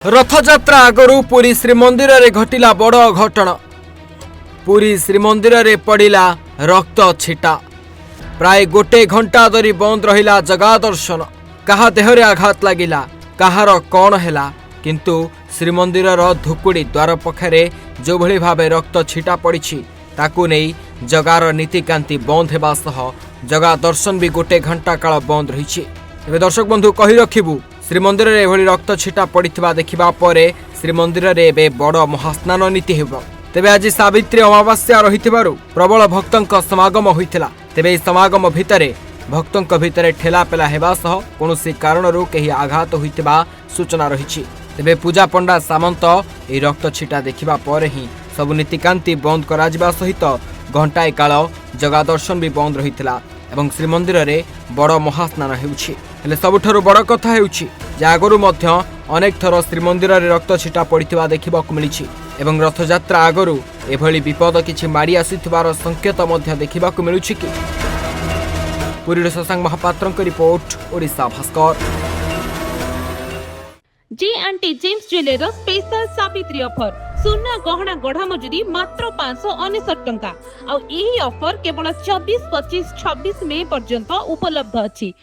रथयात्रा आगरू पुरी श्रीमंदिर रे घटिला बड़ घटना। पुरी श्रीमंदिर रे पड़िला रक्त छिटा। प्राय गोटे घंटा धरी बंद रहिला जगा दर्शन। कहा देहरे आघात लागिला, कहार कौन हैला, किंतु श्रीमंदिर धुकुड़ी द्वार पखरे जो भली भावे रक्त छिटा पड़ी ताकू नहीं जगार नीतिकांति बंद हेबा सह जगा दर्शन भी गोटे घंटा काल बंद रही। दर्शक बंधु कही रखिबु श्रीमंदिर रे एभली रक्त छिटा पड़िथिबा देखिबा परे श्रीमंदिर रे एबे बड़ महास्नान नीति हेबो। तेबे आज सावित्री अमावास्या रहिथिबारु प्रबल भक्तंक समागम होइथिला। तेबे समागम भितरे भक्तंक भितरे ठेला पेला हेबा सह कोनोसी कारणरू केही आघात होइथिबा सूचना रहिछि। तेबे पूजा पंडा सामंत ए रक्त छिटा देखिबा परे ही सब नीतिकांति बंद करा जिबा सहित घंटाए काल जगा दर्शन भी बंद रहिथिला एवं श्रीमंदिर रे बड़ महास्नान हेउछि। हेले सबुठारु बड़ कथा हेउछि जे आगरु मध्य अनेक थर श्रीमंदिर रे रक्त छिटा पड़िथिबा देखिबाकु मिलिछि एवं रथयात्रा आगरु एभली विपद किछि माड़ी आसिथिबार संकेत मध्य देखिबाकु मिलुछि कि। पुरी शशांक महापात्रଙ୍କ report Odisha Bhaskar. J&T gems jeweller special Savitri offer सुना गहना गढ़ा मजूरी मात्र 569 टंका। आ यही ऑफर केवल 24, 25, 26 मई पर्यंत उपलब्ध अछि।